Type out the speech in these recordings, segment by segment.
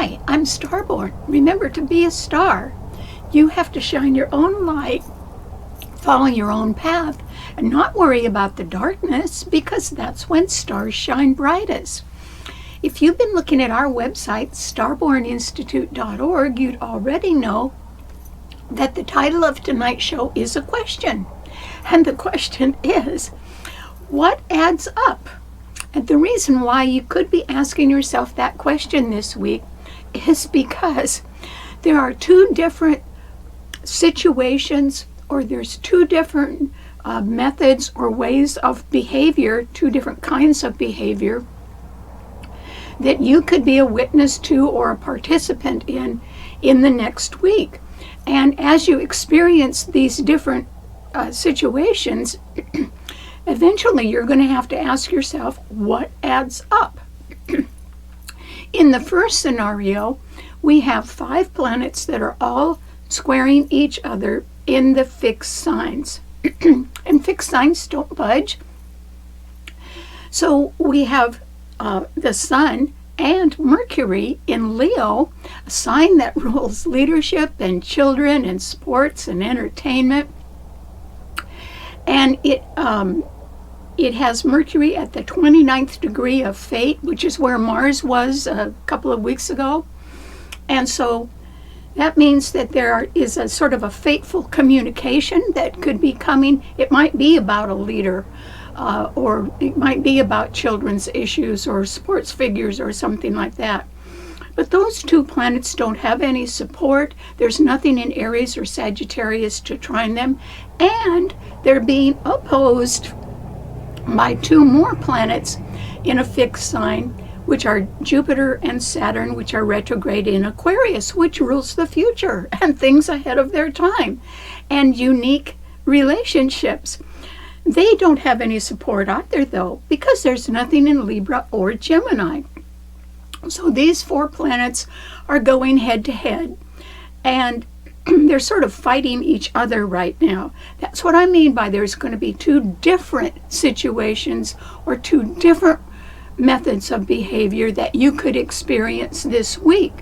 Hi, I'm STARBORN. Remember to be a star. You have to shine your own light, follow your own path, and not worry about the darkness, because that's when stars shine brightest. If you've been looking at our website, starborninstitute.org, you'd already know that the title of tonight's show is a question. And the question is, what adds up? And the reason why you could be asking yourself that question this week is because there are two different situations, or there's two different methods or ways of behavior, two different kinds of behavior that you could be a witness to or a participant in the next week. And as you experience these different situations, eventually you're going to have to ask yourself, what adds up? In the first scenario, we have 5 planets that are all squaring each other in the fixed signs. And fixed signs don't budge. So we have the Sun and Mercury in Leo, a sign that rules leadership and children and sports and entertainment. And it has Mercury at the 29th degree of fate, which is where Mars was a couple of weeks ago. And so that means that there is a sort of a fateful communication that could be coming. It might be about a leader, or it might be about children's issues or sports figures or something like that. But those two planets don't have any support. There's nothing in Aries or Sagittarius to trine them. And they're being opposed by 2 more planets in a fixed sign, which are Jupiter and Saturn, which are retrograde in Aquarius, which rules the future and things ahead of their time and unique relationships. They don't have any support either, though, because there's nothing in Libra or Gemini. So these 4 planets are going head to head, and they're sort of fighting each other right now. That's what I mean by there's going to be 2 different situations or 2 different methods of behavior that you could experience this week.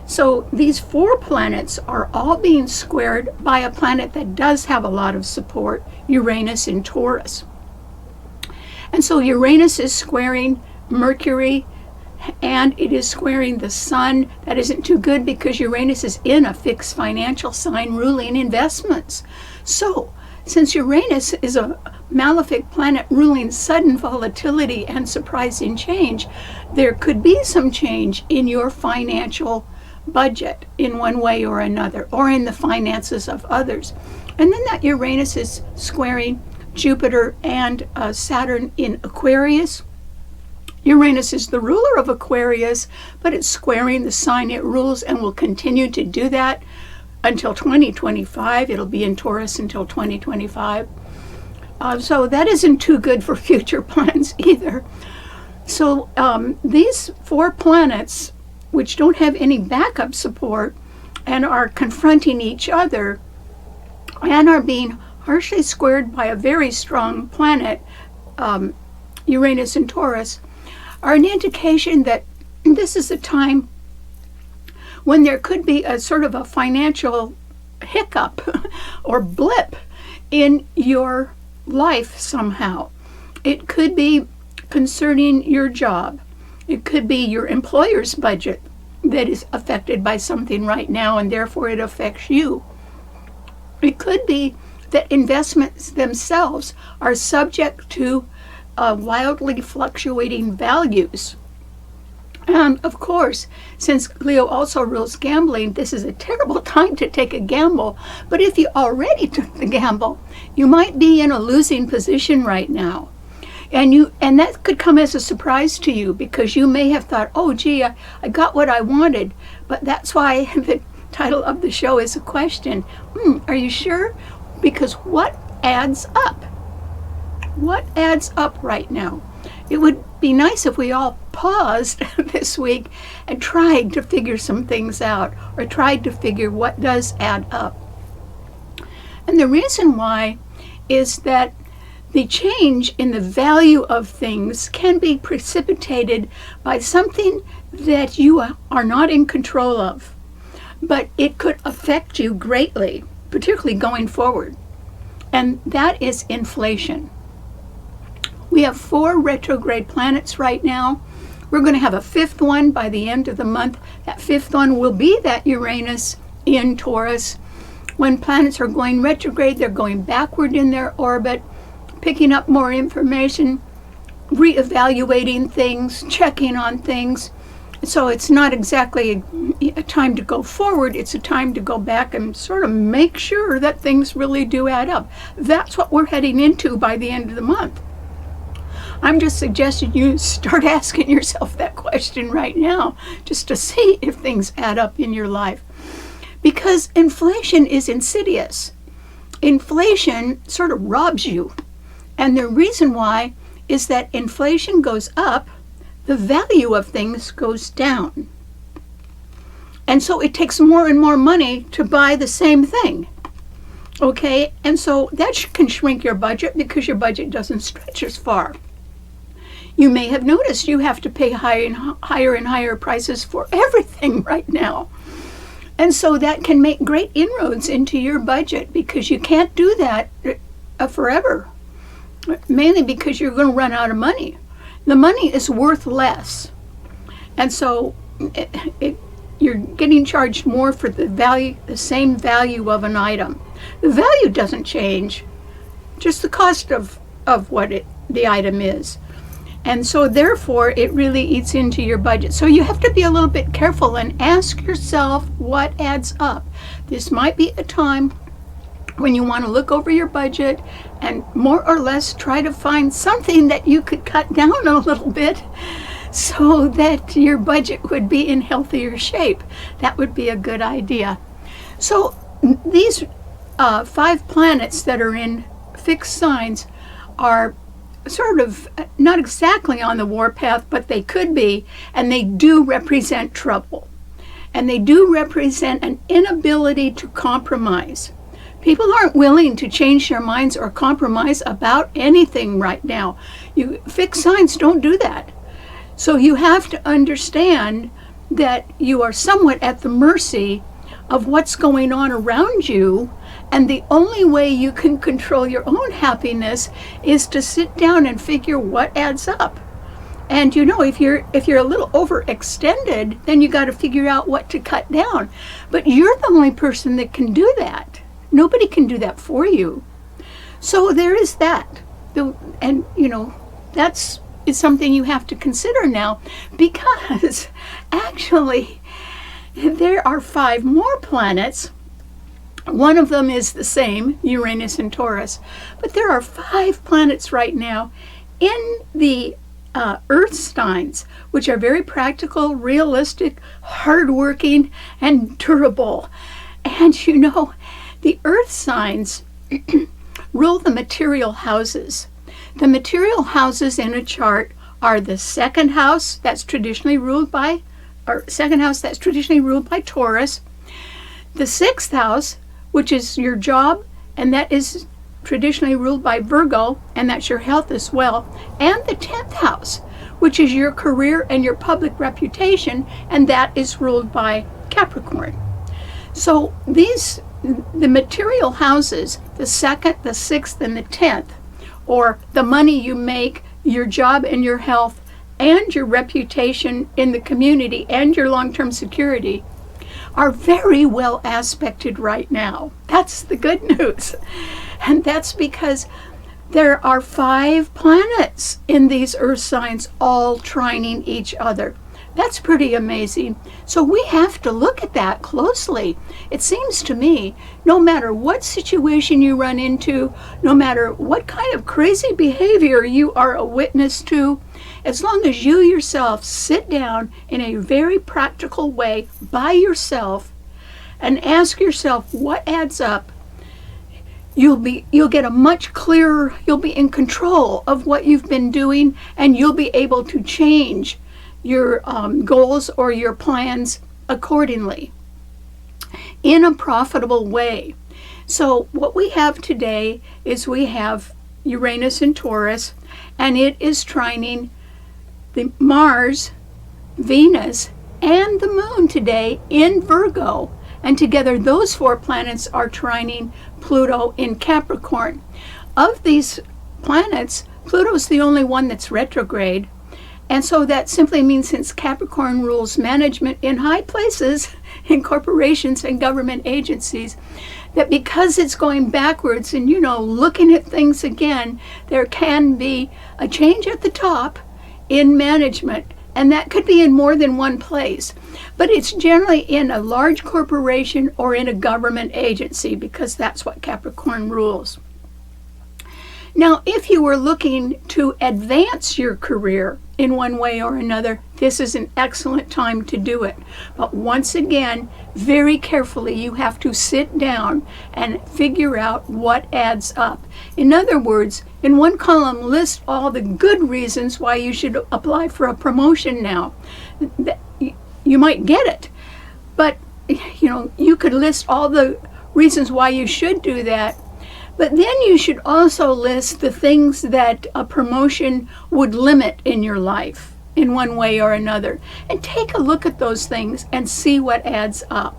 So these 4 planets are all being squared by a planet that does have a lot of support, Uranus in Taurus. And so Uranus is squaring Mercury, and it is squaring the Sun. That isn't too good because Uranus is in a fixed financial sign ruling investments. So since Uranus is a malefic planet ruling sudden volatility and surprising change, there could be some change in your financial budget in one way or another, or in the finances of others. And then that Uranus is squaring Jupiter and Saturn in Aquarius. Uranus is the ruler of Aquarius, but it's squaring the sign it rules and will continue to do that until 2025. It'll be in Taurus until 2025. So that isn't too good for future plans either. So these 4 planets, which don't have any backup support and are confronting each other and are being harshly squared by a very strong planet, Uranus and Taurus, are an indication that this is a time when there could be a sort of a financial hiccup or blip in your life somehow. It could be concerning your job. It could be your employer's budget that is affected by something right now, and therefore it affects you. It could be that investments themselves are subject to wildly fluctuating values. And of course, since Leo also rules gambling, this is a terrible time to take a gamble. But if you already took the gamble, you might be in a losing position right now. And that could come as a surprise to you, because you may have thought, oh gee, I got what I wanted. But that's why the title of the show is a question. Are you sure? Because what adds up? What adds up right now? It would be nice if we all paused this week and tried to figure some things out, or tried to figure what does add up. And the reason why is that The change in the value of things can be precipitated by something that you are not in control of, but it could affect you greatly, particularly going forward. And that is inflation. We have 4 retrograde planets right now. We're going to have a 5th one by the end of the month. That 5th one will be that Uranus in Taurus. When planets are going retrograde, they're going backward in their orbit, picking up more information, reevaluating things, checking on things. So it's not exactly a time to go forward, it's a time to go back and sort of make sure that things really do add up. That's what we're heading into by the end of the month. I'm just suggesting you start asking yourself that question right now, just to see if things add up in your life. Because inflation is insidious. Inflation sort of robs you. And the reason why is that inflation goes up, the value of things goes down. And so it takes more and more money to buy the same thing. Okay? And so that can shrink your budget because your budget doesn't stretch as far. You may have noticed you have to pay higher and higher prices for everything right now. And so that can make great inroads into your budget because you can't do that forever. Mainly because you're going to run out of money. The money is worth less. And so you're getting charged more for the same value of an item. The value doesn't change, just the cost of what the item is. And so therefore it really eats into your budget. So you have to be a little bit careful and ask yourself what adds up. This might be a time when you want to look over your budget and more or less try to find something that you could cut down a little bit so that your budget would be in healthier shape. That would be a good idea. So these 5 planets that are in fixed signs are sort of not exactly on the warpath, but they could be, and they do represent trouble. And they do represent an inability to compromise. People aren't willing to change their minds or compromise about anything right now. Fixed signs don't do that. So you have to understand that you are somewhat at the mercy of what's going on around you, and the only way you can control your own happiness is to sit down and figure what adds up. And if you're a little overextended, then you got to figure out what to cut down. But you're the only person that can do that. Nobody can do that for you. So there is that. And that's something you have to consider now, because actually there are 5 more planets. One of them is the same, Uranus and Taurus, but there are 5 planets right now in the earth signs, which are very practical, realistic, hardworking, and durable. And the earth signs rule the material houses. The material houses in a chart are the second house that's traditionally ruled by Taurus, the 6th house, which is your job, and that is traditionally ruled by Virgo, and that's your health as well, and the 10th house, which is your career and your public reputation, and that is ruled by Capricorn. So the material houses, the 2nd, the 6th, and the 10th, or the money you make, your job and your health, and your reputation in the community, and your long-term security, are very well aspected right now. That's the good news. And that's because there are 5 planets in these earth signs all trining each other. That's pretty amazing. So we have to look at that closely. It seems to me, no matter what situation you run into, no matter what kind of crazy behavior you are a witness to, as long as you yourself sit down in a very practical way by yourself and ask yourself what adds up, you'll get a much clearer, you'll be in control of what you've been doing, and you'll be able to change your goals or your plans accordingly in a profitable way. So what we have today is we have Uranus in Taurus, and it is trining the Mars, Venus, and the Moon today in Virgo. And together those 4 planets are trining Pluto in Capricorn. Of these planets, Pluto's the only one that's retrograde. And so that simply means, since Capricorn rules management in high places, in corporations and government agencies, that because it's going backwards and, looking at things again, there can be a change at the top in management. And that could be in more than one place. But it's generally in a large corporation or in a government agency, because that's what Capricorn rules. Now, if you were looking to advance your career in one way or another, this is an excellent time to do it. But once again, very carefully, you have to sit down and figure out what adds up. In other words, in one column, list all the good reasons why you should apply for a promotion now. You might get it, but you could list all the reasons why you should do that. But then you should also list the things that a promotion would limit in your life in one way or another. And take a look at those things and see what adds up.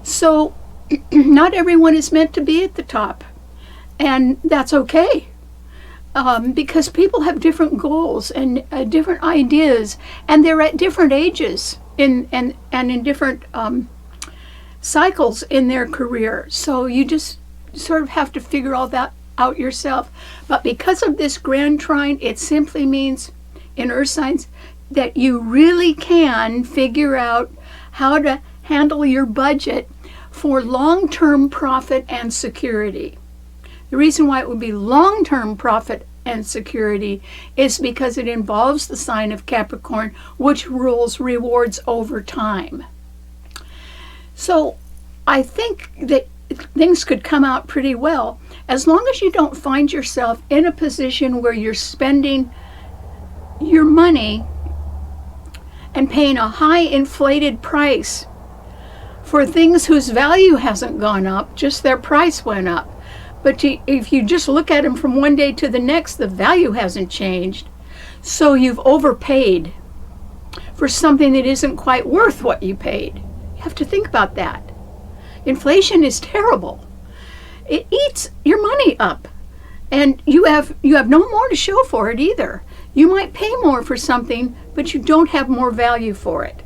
So not everyone is meant to be at the top. And that's okay. Because people have different goals and different ideas. And they're at different ages and in different cycles in their career. So you just sort of have to figure all that out yourself. But because of this grand trine, it simply means in earth signs that you really can figure out how to handle your budget for long-term profit and security. The reason why it would be long-term profit and security is because it involves the sign of Capricorn, which rules rewards over time. So I think that things could come out pretty well, as long as you don't find yourself in a position where you're spending your money and paying a high inflated price for things whose value hasn't gone up, just their price went up. But if you just look at them from one day to the next, the value hasn't changed. So you've overpaid for something that isn't quite worth what you paid. You have to think about that. Inflation is terrible. It eats your money up, and you have no more to show for it either. You might pay more for something, but you don't have more value for it.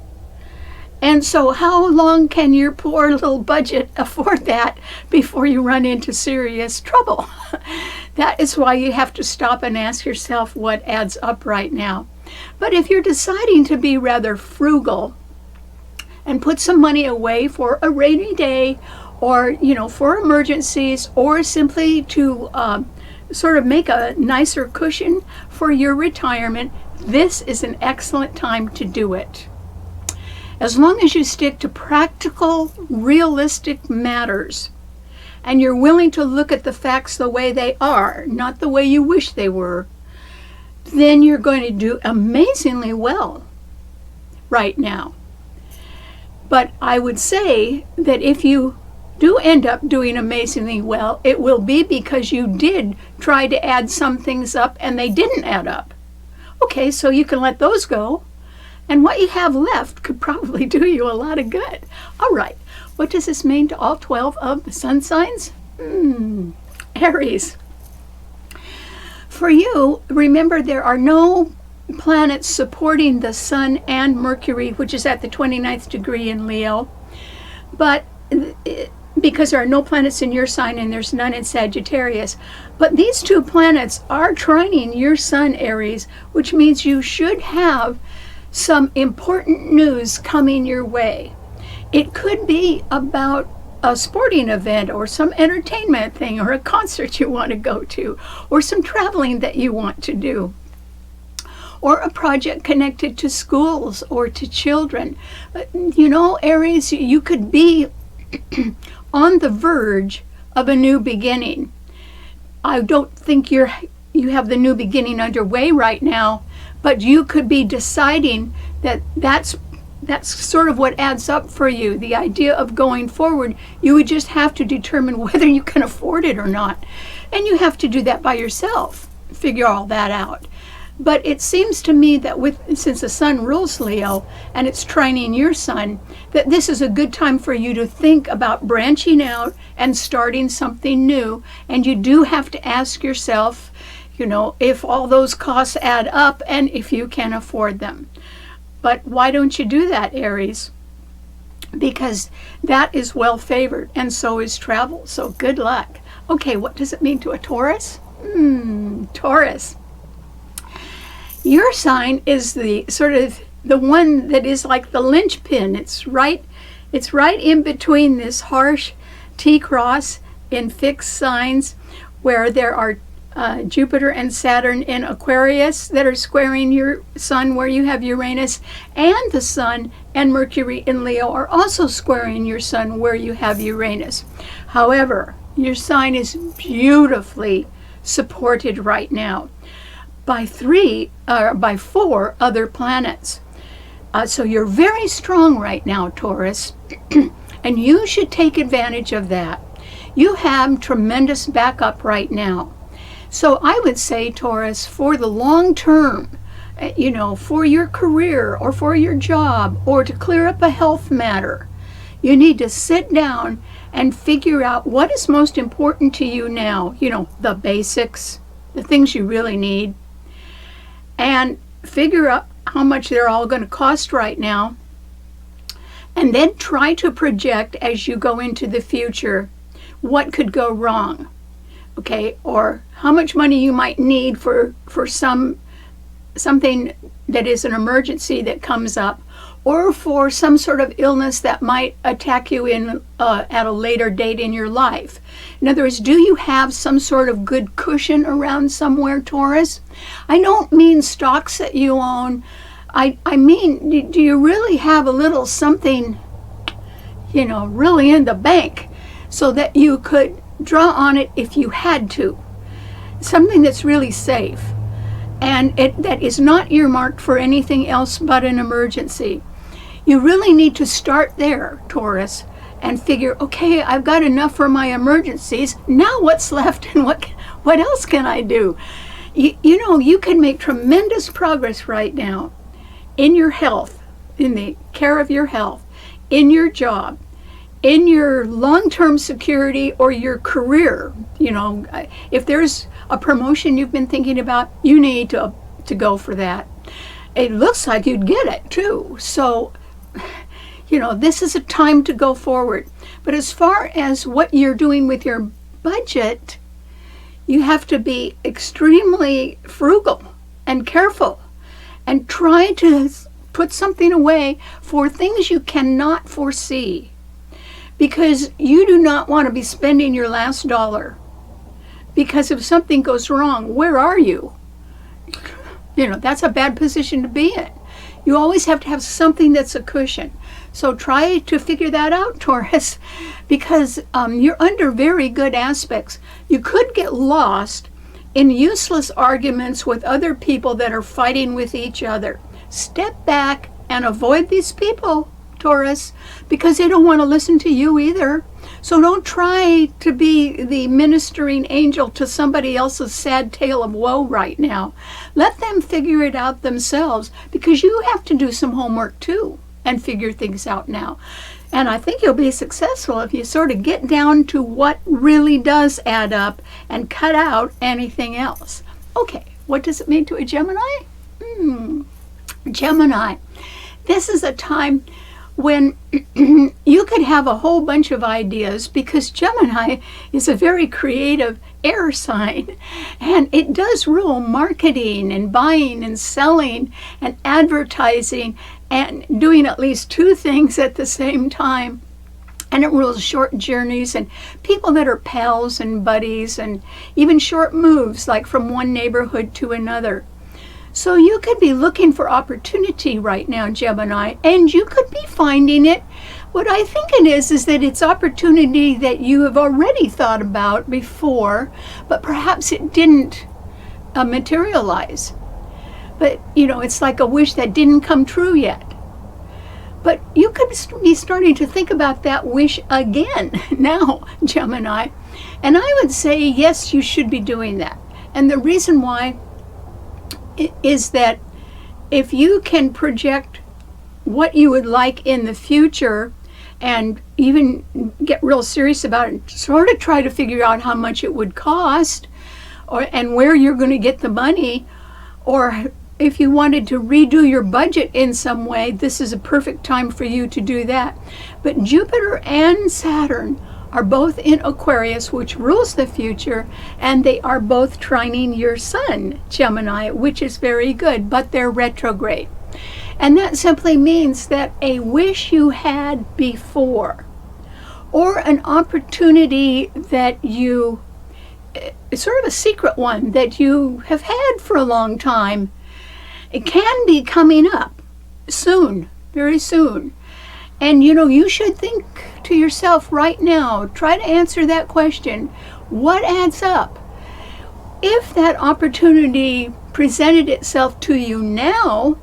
And so how long can your poor little budget afford that before you run into serious trouble? That is why you have to stop and ask yourself what adds up right now. But if you're deciding to be rather frugal and put some money away for a rainy day, or for emergencies, or simply to sort of make a nicer cushion for your retirement, this is an excellent time to do it. As long as you stick to practical, realistic matters, and you're willing to look at the facts the way they are, not the way you wish they were, then you're going to do amazingly well right now. But I would say that if you do end up doing amazingly well, it will be because you did try to add some things up and they didn't add up. Okay, so you can let those go. And what you have left could probably do you a lot of good. All right, what does this mean to all 12 of the sun signs? Aries. For you, remember there are no planets supporting the Sun and Mercury, which is at the 29th degree in Leo, but because there are no planets in your sign and there's none in Sagittarius. But these two planets are trining your Sun, Aries, which means you should have some important news coming your way. It could be about a sporting event or some entertainment thing or a concert you want to go to or some traveling that you want to do, or a project connected to schools or to children. Aries, you could be on the verge of a new beginning. I don't think you have the new beginning underway right now, but you could be deciding that that's that's sort of what adds up for you. The idea of going forward, you would just have to determine whether you can afford it or not. And you have to do that by yourself, figure all that out. But it seems to me that since the sun rules Leo and it's trining your sun, that this is a good time for you to think about branching out and starting something new. And you do have to ask yourself, if all those costs add up and if you can afford them. But why don't you do that, Aries? Because that is well favored, and so is travel. So good luck. Okay, what does it mean to a Taurus? Taurus. Your sign is the sort of the one that is like the linchpin. It's right in between this harsh T-cross in fixed signs where there are Jupiter and Saturn in Aquarius that are squaring your sun where you have Uranus, and the sun and Mercury in Leo are also squaring your sun where you have Uranus. However, your sign is beautifully supported right now by 4 other planets. So you're very strong right now, Taurus, and you should take advantage of that. You have tremendous backup right now. So I would say, Taurus, for the long term, for your career or for your job or to clear up a health matter, you need to sit down and figure out what is most important to you now, the basics, the things you really need, and figure out how much they're all going to cost right now, and then try to project as you go into the future what could go wrong, okay, or how much money you might need for something that is an emergency that comes up, or for some sort of illness that might attack you at a later date in your life. In other words, do you have some sort of good cushion around somewhere, Taurus? I don't mean stocks that you own. I mean, do you really have a little something, really in the bank so that you could draw on it if you had to? Something that's really safe and that is not earmarked for anything else but an emergency. You really need to start there, Taurus, and figure, okay, I've got enough for my emergencies. Now what's left and what else can I do? You can make tremendous progress right now in your health, in the care of your health, in your job, in your long-term security or your career. If there's a promotion you've been thinking about, you need to go for that. It looks like you'd get it too. So, this is a time to go forward. But as far as what you're doing with your budget, you have to be extremely frugal and careful and try to put something away for things you cannot foresee, because you do not want to be spending your last dollar, because if something goes wrong, where are you? That's a bad position to be in. You always have to have something that's a cushion. So try to figure that out, Taurus, because you're under very good aspects. You could get lost in useless arguments with other people that are fighting with each other. Step back and avoid these people, Taurus, because they don't want to listen to you either. So don't try to be the ministering angel to somebody else's sad tale of woe right now. Let them figure it out themselves, because you have to do some homework too and figure things out now. And I think you'll be successful if you sort of get down to what really does add up and cut out anything else. Okay, what does it mean to a Gemini? Gemini. This is a time when you could have a whole bunch of ideas, because Gemini is a very creative air sign, and it does rule marketing and buying and selling and advertising and doing at least 2 things at the same time. And it rules short journeys and people that are pals and buddies, and even short moves like from one neighborhood to another. So you could be looking for opportunity right now, Gemini, and you could be finding it. What I think it is that it's opportunity that you have already thought about before, but perhaps it didn't materialize. But, it's like a wish that didn't come true yet. But you could be starting to think about that wish again now, Gemini. And I would say, yes, you should be doing that. And the reason why is that if you can project what you would like in the future and even get real serious about it, sort of try to figure out how much it would cost and where you're going to get the money, or if you wanted to redo your budget in some way, this is a perfect time for you to do that. But Jupiter and Saturn are both in Aquarius, which rules the future, and they are both trining your sun, Gemini, which is very good, but they're retrograde. And that simply means that a wish you had before, or an opportunity that you, sort of a secret one that you have had for a long time, it can be coming up soon, very soon. And you should think to yourself right now, try to answer that question. What adds up? If that opportunity presented itself to you now,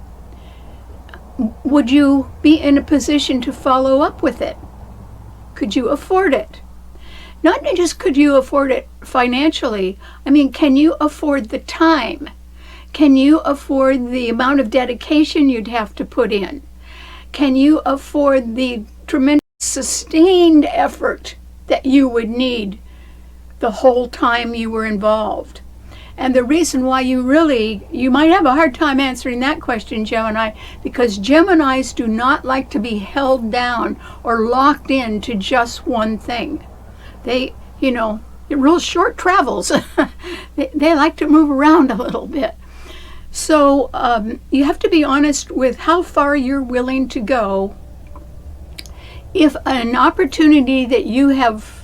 would you be in a position to follow up with it? Could you afford it? Not just could you afford it financially, I mean, can you afford the time? Can you afford the amount of dedication you'd have to put in? Can you afford the tremendous sustained effort that you would need the whole time you were involved? And the reason why you might have a hard time answering that question, Gemini, because Geminis do not like to be held down or locked into just one thing. They, real short travels. they like to move around a little bit. So you have to be honest with how far you're willing to go. If an opportunity that you have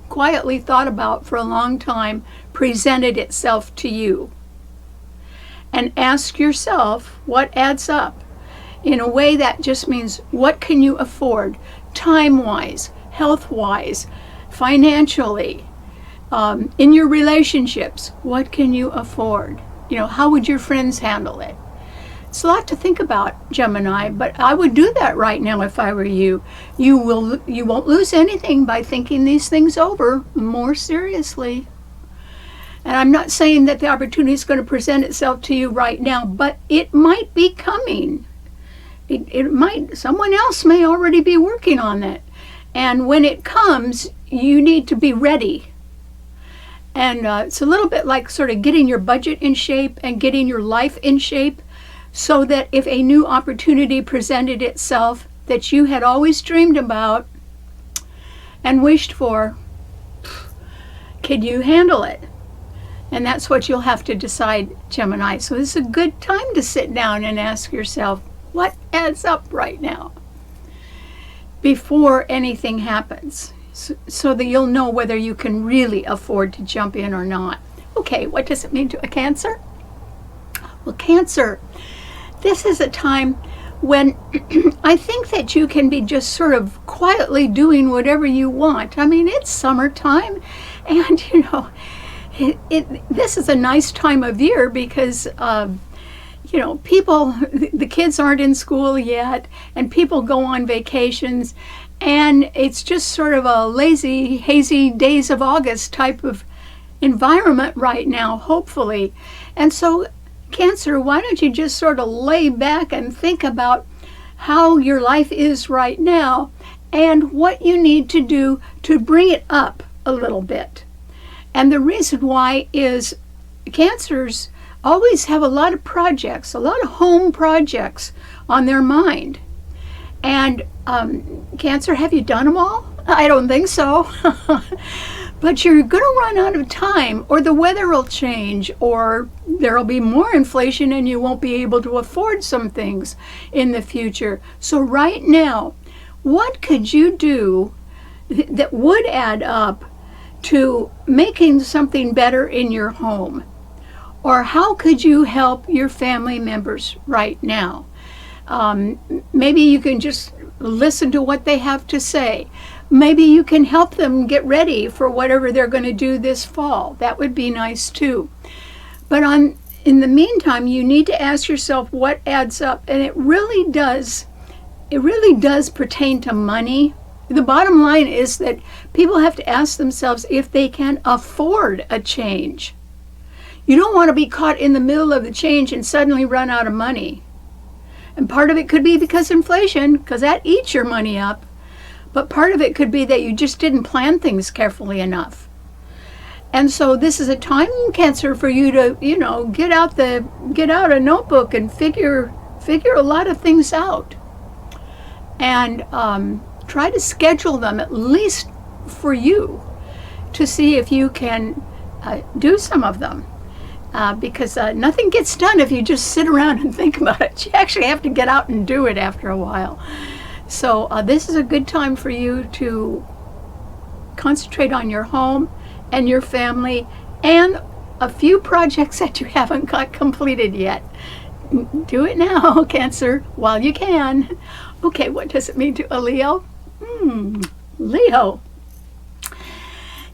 quietly thought about for a long time presented itself to you, and ask yourself what adds up. In a way that just means, what can you afford time-wise, health-wise, financially, in your relationships? What can you afford? How would your friends handle it? It's a lot to think about, Gemini, but I would do that right now if I were you. You won't lose anything by thinking these things over more seriously. And I'm not saying that the opportunity is going to present itself to you right now, but it might be coming. It might. Someone else may already be working on it. And when it comes, you need to be ready. And it's a little bit like sort of getting your budget in shape and getting your life in shape, so that if a new opportunity presented itself that you had always dreamed about and wished for, can you handle it? And that's what you'll have to decide, Gemini. So this is a good time to sit down and ask yourself, what adds up right now before anything happens, so that you'll know whether you can really afford to jump in or not. Okay, what does it mean to a Cancer? Well, Cancer, this is a time when I think that you can be just sort of quietly doing whatever you want. I mean, it's summertime, and this is a nice time of year because people, the kids aren't in school yet, and people go on vacations, and it's just sort of a lazy, hazy days of August type of environment right now, hopefully. And so, Cancer, why don't you just sort of lay back and think about how your life is right now and what you need to do to bring it up a little bit. And the reason why is Cancers always have a lot of projects, a lot of home projects on their mind. And Cancer, have you done them all? I don't think so. But you're going to run out of time, or the weather will change, or there'll be more inflation and you won't be able to afford some things in the future. So right now, what could you do that would add up to making something better in your home? Or how could you help your family members right now? Maybe you can just listen to what they have to say. Maybe you can help them get ready for whatever they're going to do this fall. That would be nice too. But in the meantime, you need to ask yourself what adds up. And it really does it really does pertain to money. The bottom line is that people have to ask themselves if they can afford a change. You don't want to be caught in the middle of the change and suddenly run out of money. And part of it could be because inflation, because that eats your money up. But part of it could be that you just didn't plan things carefully enough. And so this is a time, Cancer, for you to, get out a notebook and figure a lot of things out. And try to schedule them, at least for you, to see if you can do some of them. Because nothing gets done if you just sit around and think about it. You actually have to get out and do it after a while. So this is a good time for you to concentrate on your home and your family and a few projects that you haven't got completed yet. Do it now, Cancer, while you can. Okay, what does it mean to a Leo? Leo.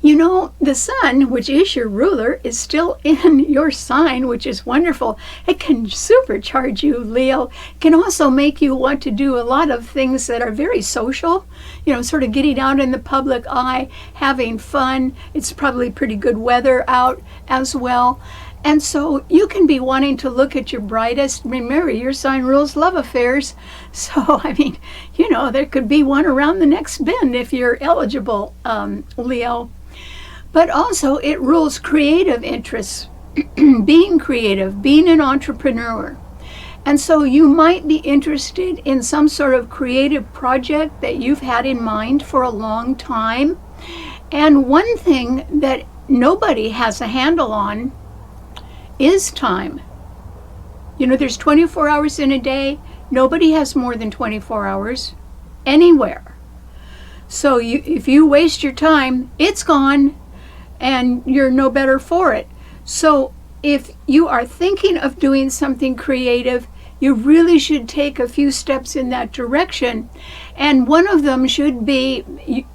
The sun, which is your ruler, is still in your sign, which is wonderful. It can supercharge you, Leo. It can also make you want to do a lot of things that are very social, sort of getting out in the public eye, having fun. It's probably pretty good weather out as well. And so you can be wanting to look at your brightest. Remember, your sign rules love affairs. So, there could be one around the next bend if you're eligible, Leo. But also it rules creative interests, being creative, being an entrepreneur. And so you might be interested in some sort of creative project that you've had in mind for a long time. And one thing that nobody has a handle on is time. There's 24 hours in a day. Nobody has more than 24 hours anywhere. So if you waste your time, it's gone. And you're no better for it. So if you are thinking of doing something creative, you really should take a few steps in that direction. And one of them should be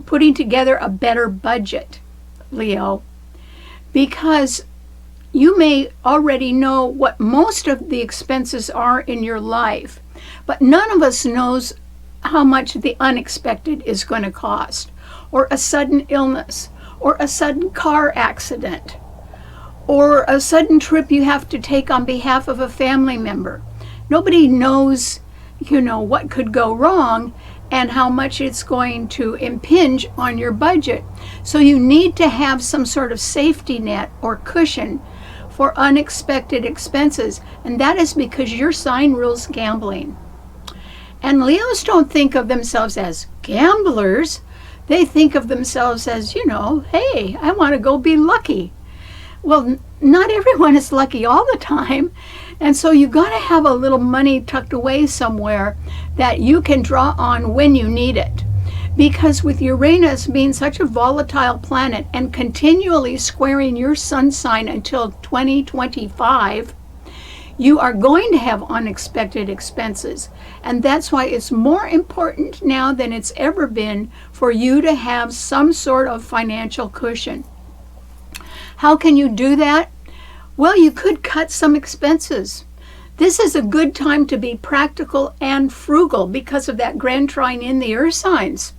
putting together a better budget, Leo, because you may already know what most of the expenses are in your life, but none of us knows how much the unexpected is going to cost, or a sudden illness, or a sudden car accident, or a sudden trip you have to take on behalf of a family member. Nobody knows, what could go wrong and how much it's going to impinge on your budget. So you need to have some sort of safety net or cushion for unexpected expenses, and that is because your sign rules gambling. And Leos don't think of themselves as gamblers. They think of themselves as, hey, I want to go be lucky. Well, not everyone is lucky all the time. And so you got to have a little money tucked away somewhere that you can draw on when you need it. Because with Uranus being such a volatile planet and continually squaring your sun sign until 2025, you are going to have unexpected expenses. And that's why it's more important now than it's ever been for you to have some sort of financial cushion. How can you do that? Well, you could cut some expenses. This is a good time to be practical and frugal because of that grand trine in the earth signs.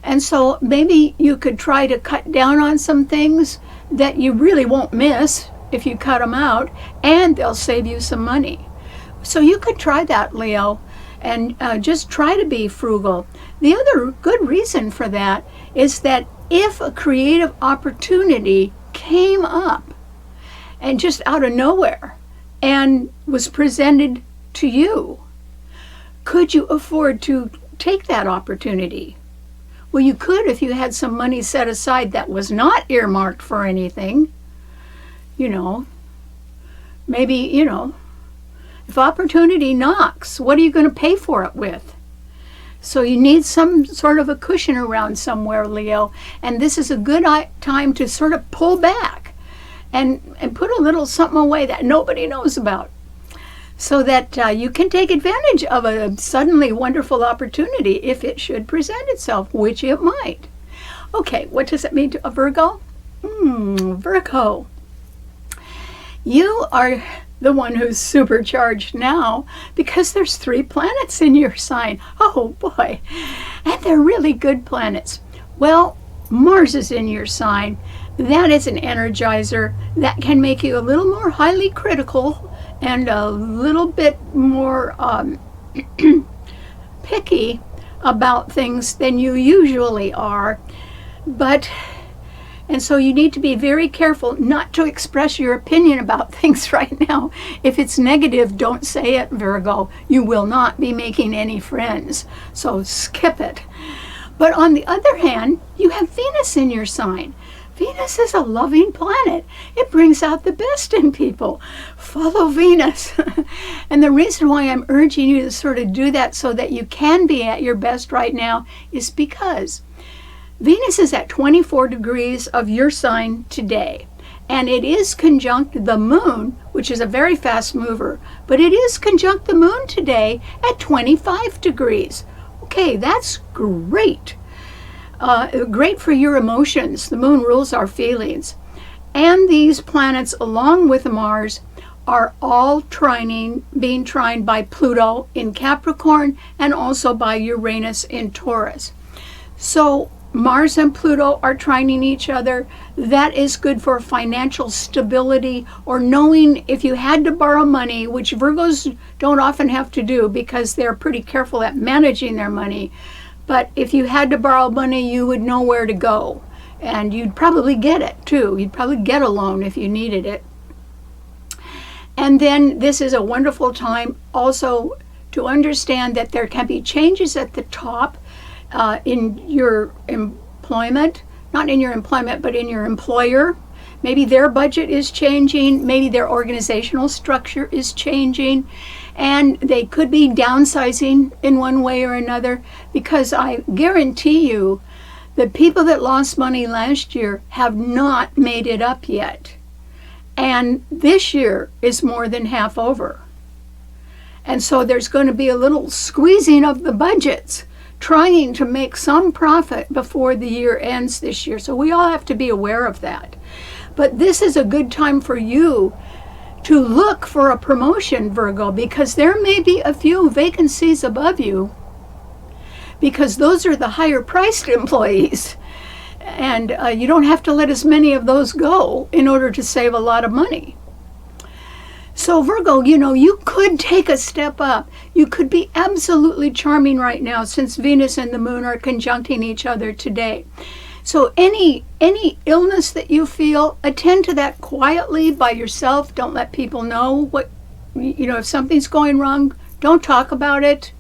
And so maybe you could try to cut down on some things that you really won't miss if you cut them out, and they'll save you some money. So you could try that, Leo, and just try to be frugal. The other good reason for that is that if a creative opportunity came up and just out of nowhere and was presented to you, could you afford to take that opportunity? Well, you could if you had some money set aside that was not earmarked for anything. Maybe, if opportunity knocks, what are you going to pay for it with? So you need some sort of a cushion around somewhere, Leo, and this is a good time to sort of pull back and put a little something away that nobody knows about, so that you can take advantage of a suddenly wonderful opportunity if it should present itself, which it might. Okay, what does it mean to a Virgo? Virgo. You are the one who's supercharged now, because there's 3 planets in your sign. Oh boy, and they're really good planets. Well, Mars is in your sign. That is an energizer that can make you a little more highly critical and a little bit more picky about things than you usually are. And so you need to be very careful not to express your opinion about things right now. If it's negative, don't say it, Virgo. You will not be making any friends. So skip it. But on the other hand, you have Venus in your sign. Venus is a loving planet. It brings out the best in people. Follow Venus. And the reason why I'm urging you to sort of do that so that you can be at your best right now is because Venus is at 24 degrees of your sign today, and it is conjunct the moon, which is a very fast mover, but it is conjunct the moon today at 25 degrees. Okay, that's great. Great for your emotions. The moon rules our feelings. And these planets, along with Mars, are all being trined by Pluto in Capricorn and also by Uranus in Taurus. So Mars and Pluto are trining each other. That is good for financial stability, or knowing if you had to borrow money, which Virgos don't often have to do because they're pretty careful at managing their money. But if you had to borrow money, you would know where to go. And you'd probably get it too. You'd probably get a loan if you needed it. And then this is a wonderful time also to understand that there can be changes at the top in your employment, not in your employment, but in your employer. Maybe their budget is changing, maybe their organizational structure is changing, and they could be downsizing in one way or another, because I guarantee you the people that lost money last year have not made it up yet. And this year is more than half over. And so there's going to be a little squeezing of the budgets, trying to make some profit before the year ends this year. So we all have to be aware of that. But this is a good time for you to look for a promotion, Virgo, because there may be a few vacancies above you, because those are the higher priced employees. And you don't have to let as many of those go in order to save a lot of money. So Virgo, you could take a step up. You could be absolutely charming right now, since Venus and the moon are conjuncting each other today. So any illness that you feel, attend to that quietly by yourself. Don't let people know if something's going wrong, don't talk about it.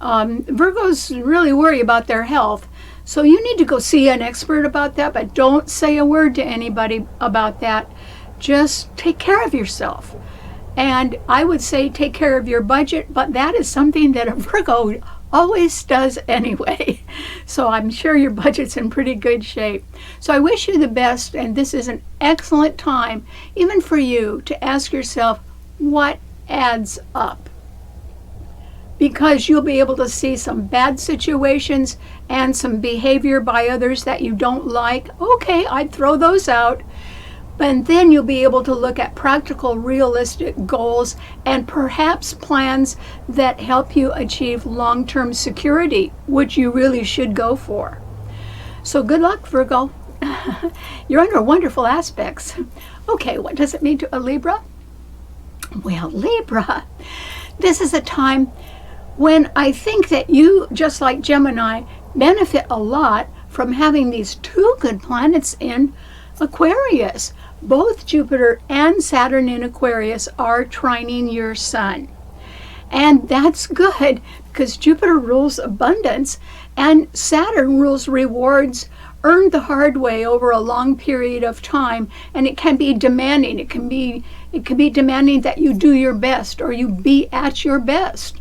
Virgos really worry about their health. So you need to go see an expert about that, but don't say a word to anybody about that. Just take care of yourself. And I would say take care of your budget, but that is something that a Virgo always does anyway. So I'm sure your budget's in pretty good shape. So I wish you the best, and this is an excellent time, even for you, to ask yourself what adds up. Because you'll be able to see some bad situations and some behavior by others that you don't like. Okay, I'd throw those out. And then you'll be able to look at practical, realistic goals and perhaps plans that help you achieve long-term security, which you really should go for. So good luck, Virgo. You're under wonderful aspects. Okay, what does it mean to a Libra? Well, Libra, this is a time when I think that you, just like Gemini, benefit a lot from having these 2 good planets in Aquarius. Both Jupiter and Saturn in Aquarius are trining your sun. And that's good, because Jupiter rules abundance and Saturn rules rewards earned the hard way over a long period of time, and it can be demanding. It can be demanding that you do your best, or you be at your best.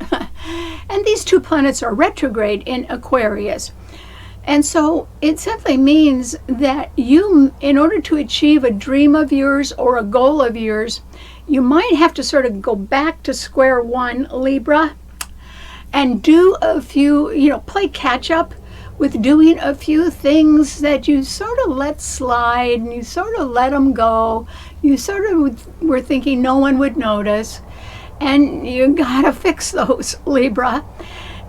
And these 2 planets are retrograde in Aquarius. And so it simply means that you, in order to achieve a dream of yours or a goal of yours, you might have to sort of go back to square one, Libra, and do a few, play catch up with doing a few things that you sort of let slide and you sort of let them go. You sort of were thinking no one would notice. And you gotta fix those, Libra,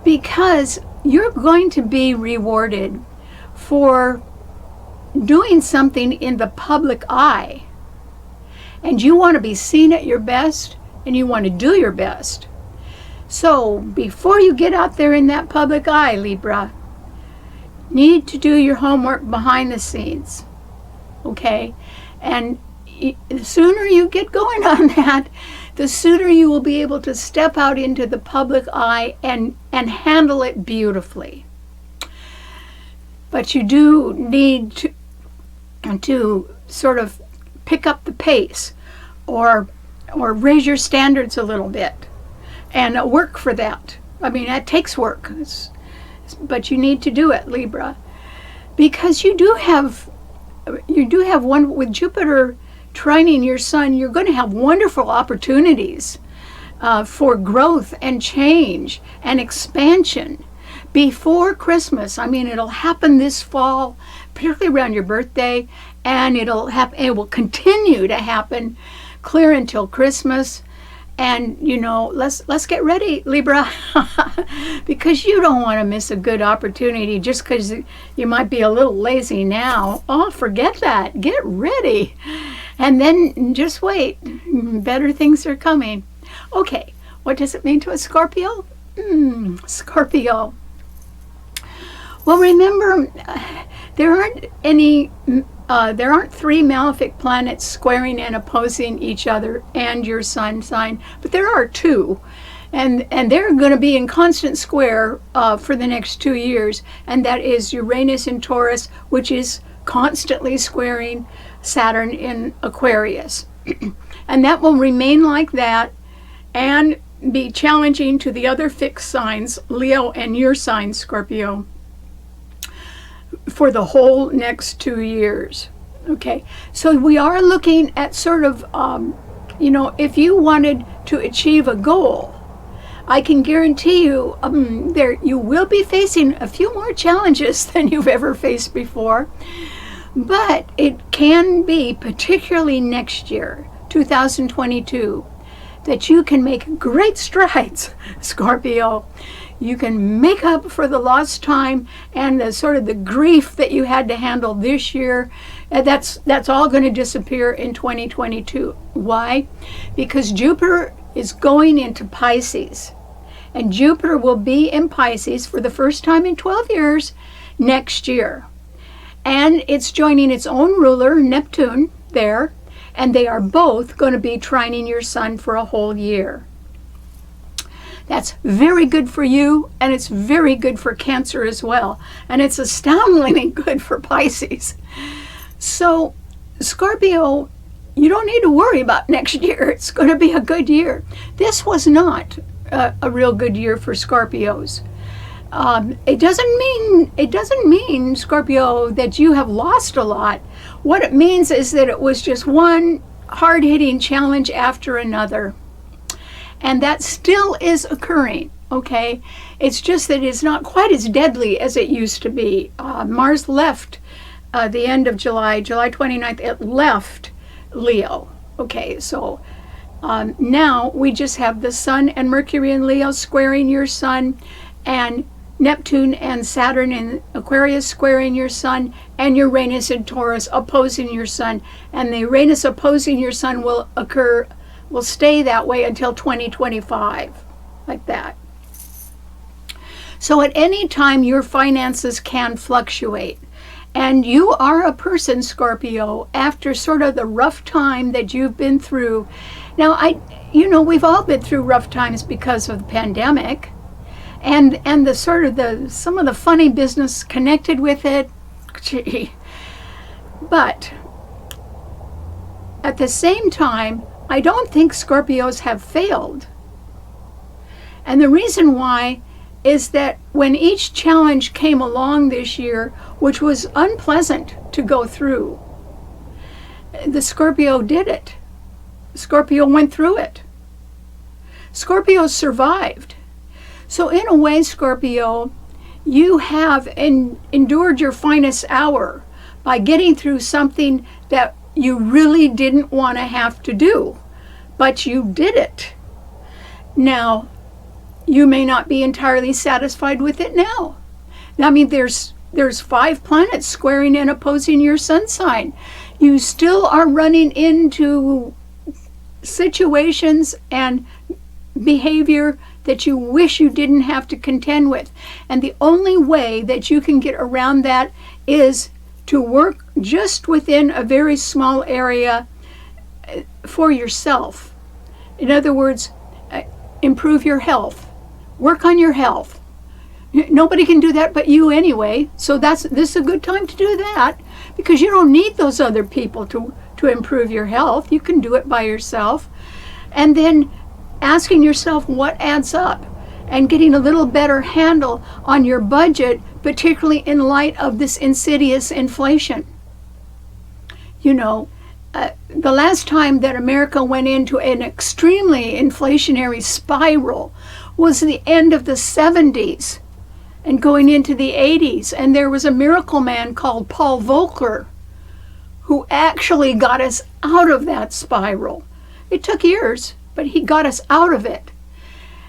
because you're going to be rewarded for doing something in the public eye. And you want to be seen at your best, and you want to do your best. So before you get out there in that public eye, Libra, need to do your homework behind the scenes, okay? And the sooner you get going on that, the sooner you will be able to step out into the public eye and handle it beautifully. But you do need to sort of pick up the pace or raise your standards a little bit and work for that. I mean, that takes work, but you need to do it, Libra, because you do have one with Jupiter trining your sun. You're going to have wonderful opportunities for growth and change and expansion before Christmas. I mean, it'll happen this fall, particularly around your birthday, and it will continue to happen clear until Christmas. And let's get ready, Libra, because you don't want to miss a good opportunity just because you might be a little lazy now. Oh, forget that. Get ready. And then just wait. Better things are coming. Okay, what does it mean to a Scorpio? Scorpio. Well, remember, there aren't three malefic planets squaring and opposing each other and your sun sign, but there are two. And they're going to be in constant square for the next 2 years, and that is Uranus in Taurus, which is constantly squaring Saturn in Aquarius. And that will remain like that and be challenging to the other fixed signs, Leo and your sign, Scorpio, for the whole next 2 years. Okay, so we are looking at sort of, if you wanted to achieve a goal, I can guarantee you you will be facing a few more challenges than you've ever faced before. But it can be, particularly next year, 2022, that you can make great strides, Scorpio. You can make up for the lost time and the sort of the grief that you had to handle this year. That's all going to disappear in 2022. Why? Because Jupiter is going into Pisces. And Jupiter will be in Pisces for the first time in 12 years next year. And it's joining its own ruler, Neptune, there. And they are both going to be trining your sun for a whole year. That's very good for you, and it's very good for Cancer as well. And it's astoundingly good for Pisces. So, Scorpio, you don't need to worry about next year. It's going to be a good year. This was not a real good year for Scorpios. It doesn't mean, Scorpio, that you have lost a lot. What it means is that it was just one hard-hitting challenge after another. And that still is occurring, okay? It's just that it's not quite as deadly as it used to be. Mars left the end of July 29th, it left Leo. Okay, so now we just have the Sun and Mercury in Leo squaring your Sun, and Neptune and Saturn in Aquarius squaring your Sun, and Uranus in Taurus opposing your Sun. And the Uranus opposing your Sun will stay that way until 2025, like that. So at any time, your finances can fluctuate. And you are a person, Scorpio, after sort of the rough time that you've been through. Now, we've all been through rough times because of the pandemic and the sort of some of the funny business connected with it. Gee. But at the same time, I don't think Scorpios have failed. And the reason why is that when each challenge came along this year, which was unpleasant to go through, the Scorpio did it. Scorpio went through it. Scorpio survived. So in a way, Scorpio, you have endured your finest hour by getting through something that you really didn't want to have to do, but you did it. Now, you may not be entirely satisfied with it now. I mean, there's 5 planets squaring and opposing your sun sign. You still are running into situations and behavior that you wish you didn't have to contend with. And the only way that you can get around that is to work just within a very small area for yourself. In other words, improve your health. Work on your health. Nobody can do that but you anyway. So this is a good time to do that, because you don't need those other people to improve your health. You can do it by yourself. And then asking yourself what adds up and getting a little better handle on your budget, particularly in light of this insidious inflation. You know, the last time that America went into an extremely inflationary spiral was the end of the 70s and going into the 80s. And there was a miracle man called Paul Volcker who actually got us out of that spiral. It took years, but he got us out of it.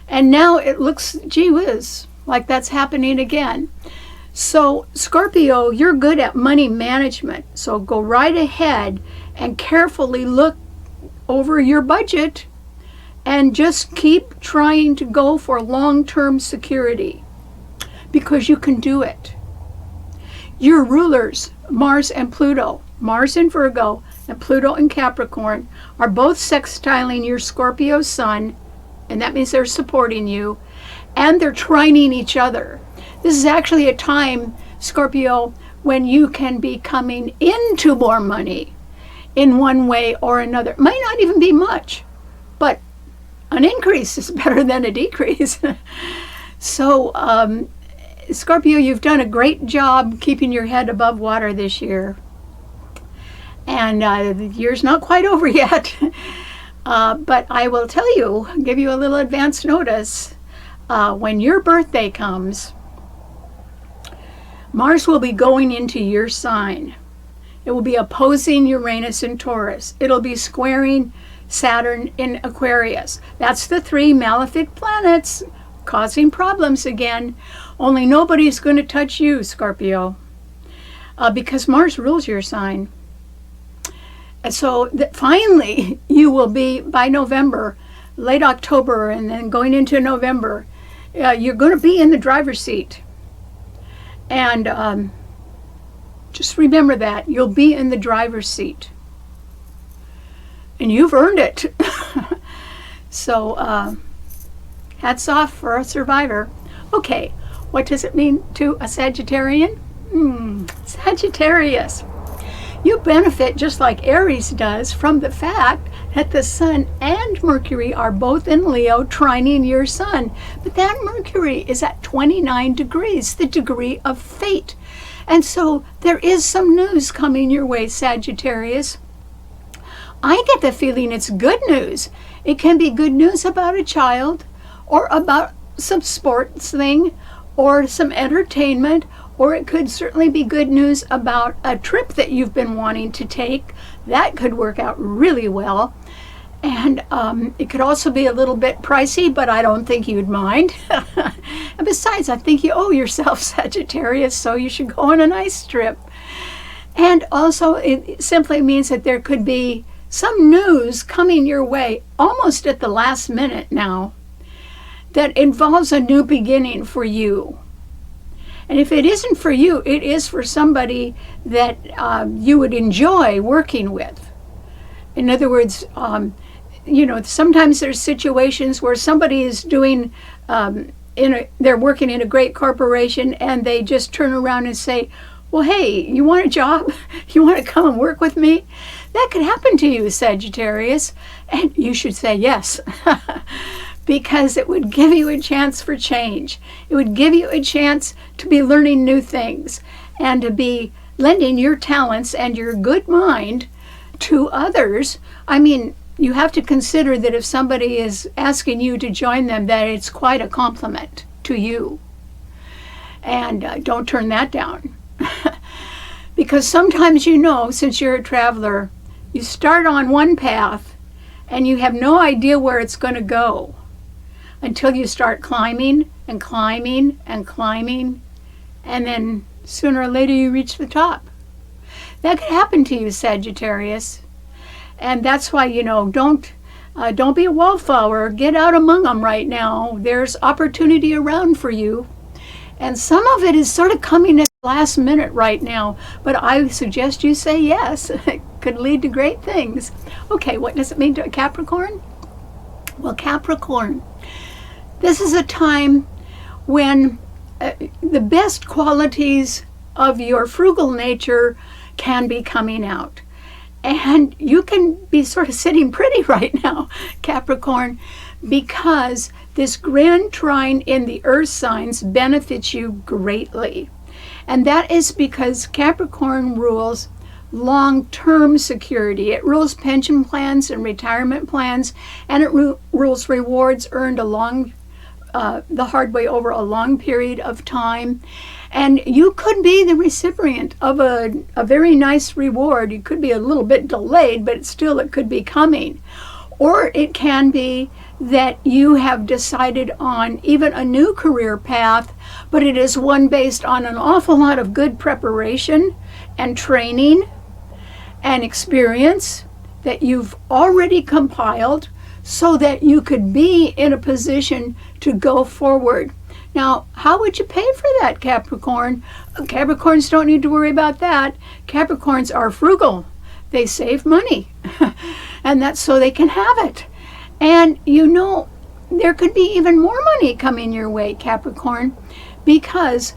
And now it looks, gee whiz, like that's happening again. So Scorpio, you're good at money management. So go right ahead and carefully look over your budget and just keep trying to go for long-term security, because you can do it. Your rulers, Mars and Pluto, Mars in Virgo and Pluto in Capricorn, are both sextiling your Scorpio sun, and that means they're supporting you, and they're trining each other. This is actually a time, Scorpio, when you can be coming into more money in one way or another. It might not even be much, but an increase is better than a decrease. So, Scorpio, you've done a great job keeping your head above water this year. And the year's not quite over yet. But I will tell you, give you a little advance notice, when your birthday comes, Mars will be going into your sign. It will be opposing Uranus in Taurus. It'll be squaring Saturn in Aquarius. That's the 3 malefic planets causing problems again. Only nobody's going to touch you, Scorpio, because Mars rules your sign. And so finally, you will be, by November, late October, and then going into November, you're going to be in the driver's seat. And just remember that. You'll be in the driver's seat. And you've earned it. So, hats off for a survivor. Okay, what does it mean to a Sagittarian? Sagittarius. You benefit just like Aries does from the fact that the Sun and Mercury are both in Leo, trining your Sun. But that Mercury is at 29 degrees, the degree of fate. And so there is some news coming your way, Sagittarius. I get the feeling it's good news. It can be good news about a child, or about some sports thing, or some entertainment, or it could certainly be good news about a trip that you've been wanting to take. That could work out really well. And it could also be a little bit pricey, but I don't think you'd mind. And besides, I think you owe yourself, Sagittarius, so you should go on a nice trip. And also, it simply means that there could be some news coming your way almost at the last minute now that involves a new beginning for you. And if it isn't for you, it is for somebody that you would enjoy working with. In other words, sometimes there's situations where somebody is doing, they're working in a great corporation, and they just turn around and say, well, hey, you want a job? You want to come and work with me? That could happen to you, Sagittarius, and you should say yes. Because it would give you a chance for change. It would give you a chance to be learning new things and to be lending your talents and your good mind to others. I mean, you have to consider that if somebody is asking you to join them, that it's quite a compliment to you. And don't turn that down. Because sometimes, since you're a traveler, you start on one path and you have no idea where it's going to go until you start climbing and climbing and climbing, and then sooner or later you reach the top. That could happen to you, Sagittarius. And that's why, don't be a wallflower. Get out among them right now. There's opportunity around for you. And some of it is sort of coming at the last minute right now, but I suggest you say yes. It could lead to great things. Okay, what does it mean to a Capricorn? Well, Capricorn, this is a time when the best qualities of your frugal nature can be coming out. And you can be sort of sitting pretty right now, Capricorn, because this grand trine in the earth signs benefits you greatly. And that is because Capricorn rules long-term security. It rules pension plans and retirement plans, and it rules rewards earned along the hard way over a long period of time. And you could be the recipient of a very nice reward. You could be a little bit delayed, but still it could be coming. Or it can be that you have decided on even a new career path, but it is one based on an awful lot of good preparation and training and experience that you've already compiled so that you could be in a position to go forward. Now, how would you pay for that, Capricorn? Capricorns don't need to worry about that. Capricorns are frugal. They save money, and that's so they can have it. And there could be even more money coming your way, Capricorn, because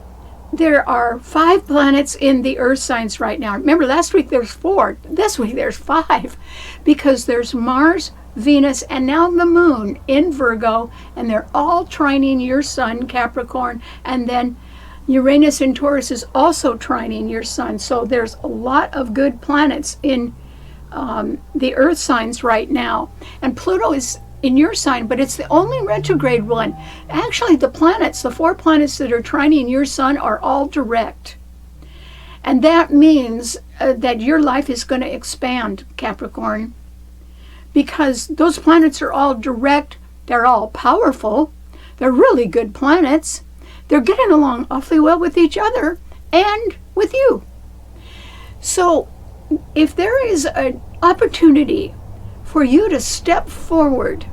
there are 5 planets in the earth signs right now. Remember, last week there's 4. This week there's 5, because there's Mars, Venus, and now the moon in Virgo, and they're all trining your sun, Capricorn, and then Uranus in Taurus is also trining your sun. So there's a lot of good planets in the earth signs right now. And Pluto is in your sign, but it's the only retrograde one. Actually, the 4 planets that are trining your sun are all direct. And that means that your life is going to expand, Capricorn, because those planets are all direct. They're all powerful. They're really good planets. They're getting along awfully well with each other and with you. So if there is an opportunity for you to step forward,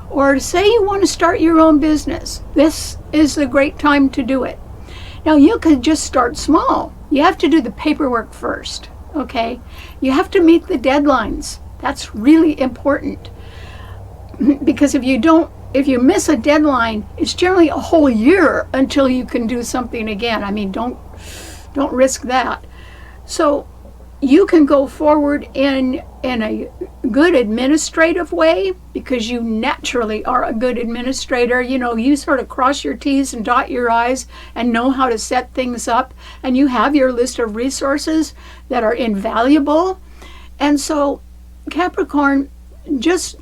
or say you want to start your own business, this is a great time to do it. Now, you could just start small. You have to do the paperwork first, okay? You have to meet the deadlines. That's really important, because if you miss a deadline, it's generally a whole year until you can do something again. I mean, don't risk that. So you can go forward in a good administrative way, because you naturally are a good administrator. You sort of cross your T's and dot your I's and know how to set things up, and you have your list of resources that are invaluable. And so, Capricorn, just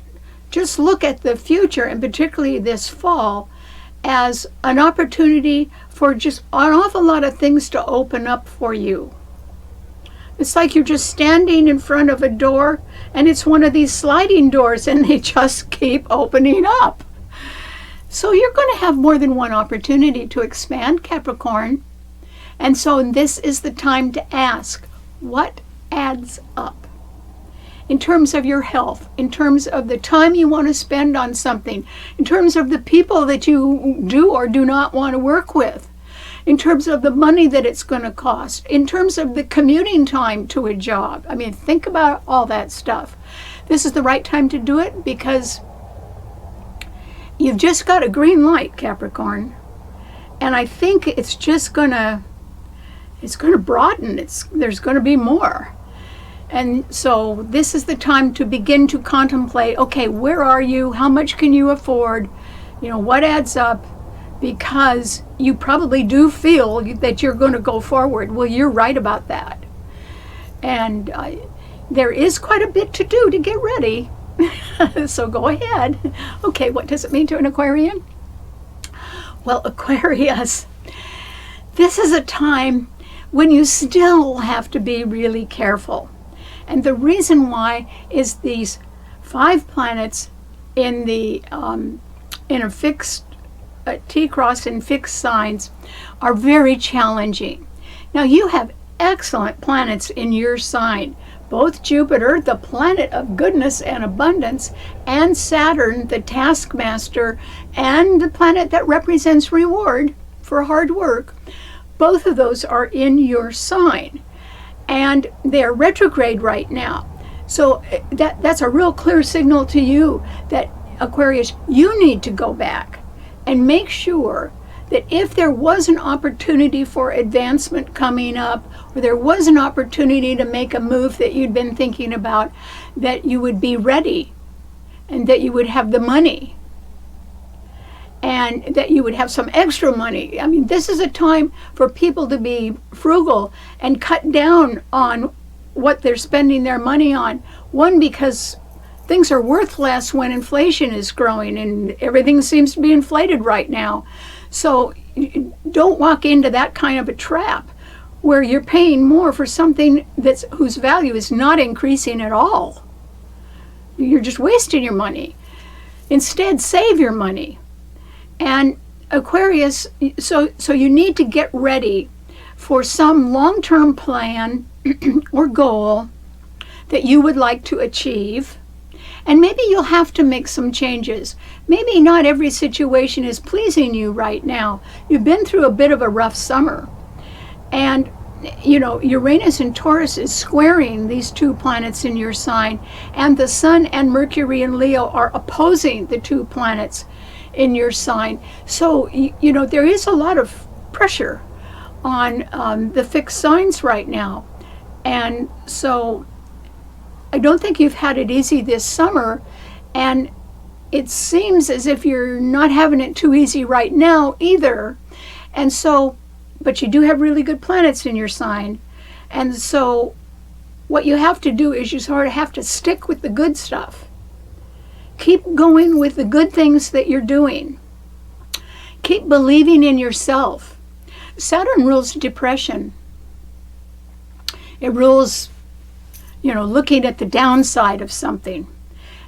look at the future, and particularly this fall, as an opportunity for just an awful lot of things to open up for you. It's like you're just standing in front of a door, and it's one of these sliding doors, and they just keep opening up. So you're going to have more than one opportunity to expand, Capricorn. And so this is the time to ask, what adds up? In terms of your health, in terms of the time you want to spend on something, in terms of the people that you do or do not want to work with, in terms of the money that it's going to cost, in terms of the commuting time to a job. I mean, think about all that stuff. This is the right time to do it, because you've just got a green light, Capricorn. And I think it's just going to broaden. There's going to be more. And so this is the time to begin to contemplate, okay, where are you? How much can you afford? What adds up? Because you probably do feel that you're going to go forward. Well, you're right about that. And there is quite a bit to do to get ready. So go ahead. Okay, what does it mean to an Aquarian? Well, Aquarius, this is a time when you still have to be really careful. And the reason why is these 5 planets in a fixed T-cross in fixed signs are very challenging. Now you have excellent planets in your sign, both Jupiter, the planet of goodness and abundance, and Saturn, the taskmaster, and the planet that represents reward for hard work. Both of those are in your sign, and they're retrograde right now. So that's a real clear signal to you that, Aquarius, you need to go back and make sure that if there was an opportunity for advancement coming up, or there was an opportunity to make a move that you'd been thinking about, that you would be ready, and that you would have the money, and that you would have some extra money. I mean, this is a time for people to be frugal and cut down on what they're spending their money on. One, because things are worth less when inflation is growing, and everything seems to be inflated right now. So don't walk into that kind of a trap where you're paying more for something whose value is not increasing at all. You're just wasting your money. Instead, save your money. And Aquarius, so you need to get ready for some long-term plan or goal that you would like to achieve. And maybe you'll have to make some changes. Maybe not every situation is pleasing you right now. You've been through a bit of a rough summer. And, you know, Uranus and Taurus is squaring these 2 planets in your sign. And the Sun and Mercury in Leo are opposing the 2 planets in your sign. So, you know, there is a lot of pressure on the fixed signs right now. And so I don't think you've had it easy this summer, and it seems as if you're not having it too easy right now either. And so, but you do have really good planets in your sign. And so what you have to do is you sort of have to stick with the good stuff. Keep going with the good things that you're doing. Keep believing in yourself. Saturn rules depression. It rules, you know, looking at the downside of something.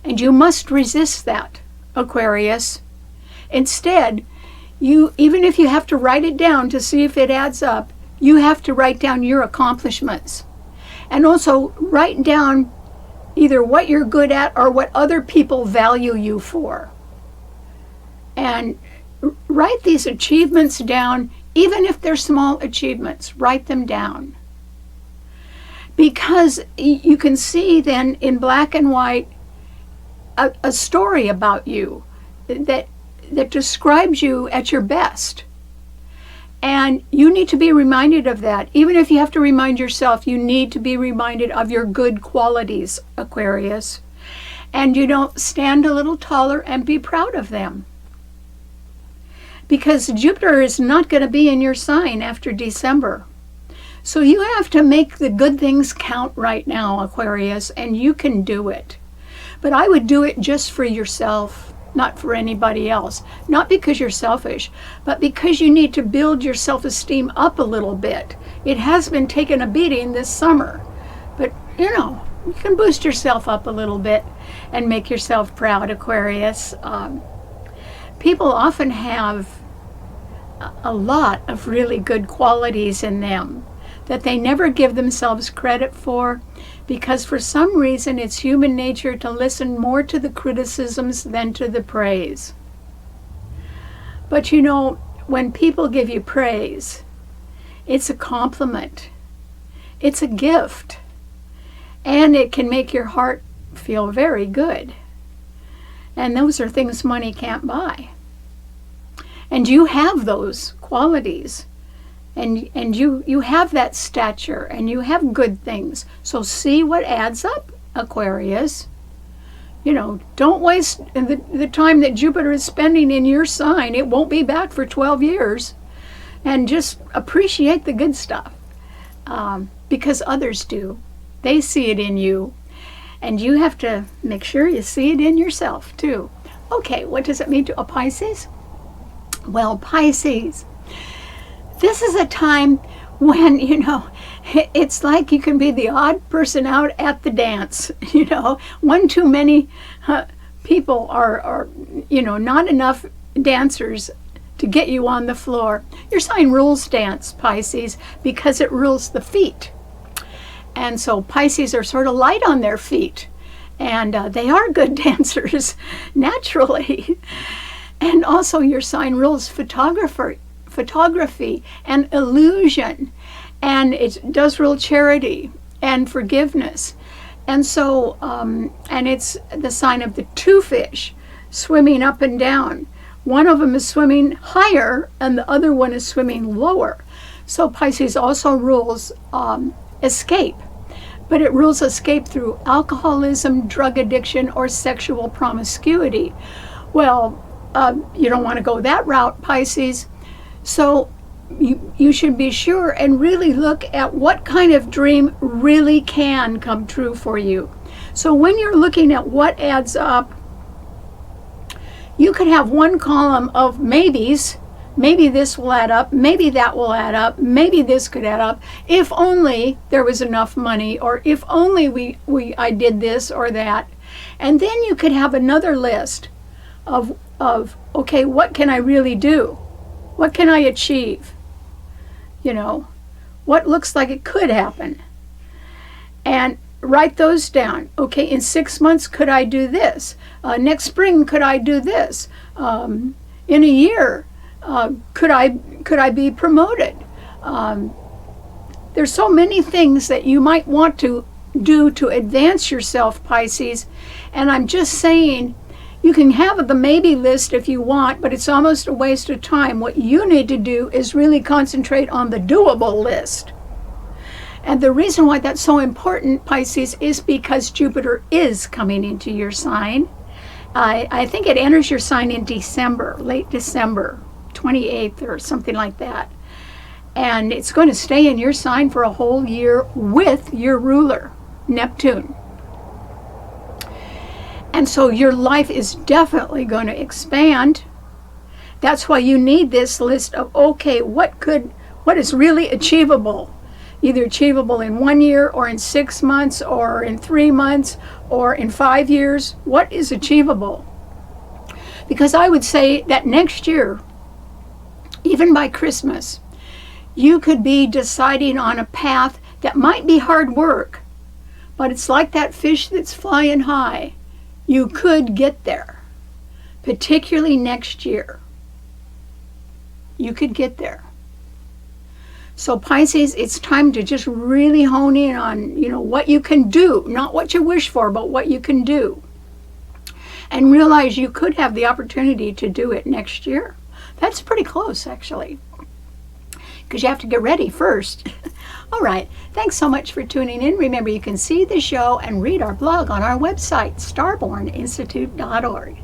And you must resist that, Aquarius. Instead, even if you have to write it down to see if it adds up, you have to write down your accomplishments. And also write down either what you're good at or what other people value you for. And write these achievements down, even if they're small achievements, write them down. Because you can see then in black and white a story about you that describes you at your best. And you need to be reminded of that. Even if you have to remind yourself, you need to be reminded of your good qualities, Aquarius. And you don't stand a little taller and be proud of them. Because Jupiter is not going to be in your sign after December. So you have to make the good things count right now, Aquarius, and you can do it. But I would do it just for yourself, not for anybody else. Not because you're selfish, but because you need to build your self-esteem up a little bit. It has been taking a beating this summer. But, you know, you can boost yourself up a little bit and make yourself proud, Aquarius. People often have a lot of really good qualities in them that they never give themselves credit for, because for some reason it's human nature to listen more to the criticisms than to the praise. But you know, when people give you praise, it's a compliment. It's a gift. And it can make your heart feel very good. And those are things money can't buy. And you have those qualities. And you have that stature, and you have good things. So see what adds up, Aquarius. You know, don't waste the time that Jupiter is spending in your sign. It won't be back for 12 years. And just appreciate the good stuff. Because others do. They see it in you. And you have to make sure you see it in yourself, too. Okay, what does it mean to a Pisces? Well, Pisces, this is a time when, it's like you can be the odd person out at the dance. One too many people are not enough dancers to get you on the floor. Your sign rules dance, Pisces, because it rules the feet. And so Pisces are sort of light on their feet, and they are good dancers naturally. And also your sign rules photography and illusion, and it does rule charity and forgiveness. And so, and it's the sign of the two fish swimming up and down. One of them is swimming higher and the other one is swimming lower. So Pisces also rules escape, but it rules escape through alcoholism, drug addiction, or sexual promiscuity. Well, you don't want to go that route, Pisces. So you should be sure and really look at what kind of dream really can come true for you. So when you're looking at what adds up, you could have one column of maybes. Maybe this will add up, maybe that will add up, maybe this could add up, if only there was enough money, or if only I did this or that. And then you could have another list of okay, what can I really do? What can I achieve? What looks like it could happen? And write those down. Okay, in 6 months, could I do this? Next spring, could I do this? In a year, could I be promoted? There's so many things that you might want to do to advance yourself, Pisces. And I'm just saying, you can have the maybe list if you want, but it's almost a waste of time. What you need to do is really concentrate on the doable list. And the reason why that's so important, Pisces, is because Jupiter is coming into your sign. I think it enters your sign in December, late December, 28th or something like that. And it's going to stay in your sign for a whole year with your ruler, Neptune. And so your life is definitely going to expand. That's why you need this list of, okay, what is really achievable? Either achievable in 1 year or in 6 months or in 3 months or in 5 years. What is achievable? Because I would say that next year, even by Christmas, you could be deciding on a path that might be hard work, but it's like that fish that's flying high. You could get there, particularly next year. You could get there. So Pisces, it's time to just really hone in on, what you can do, not what you wish for, but what you can do. And realize you could have the opportunity to do it next year. That's pretty close, actually, because you have to get ready first. All right, thanks so much for tuning in. Remember, you can see the show and read our blog on our website, starborninstitute.org.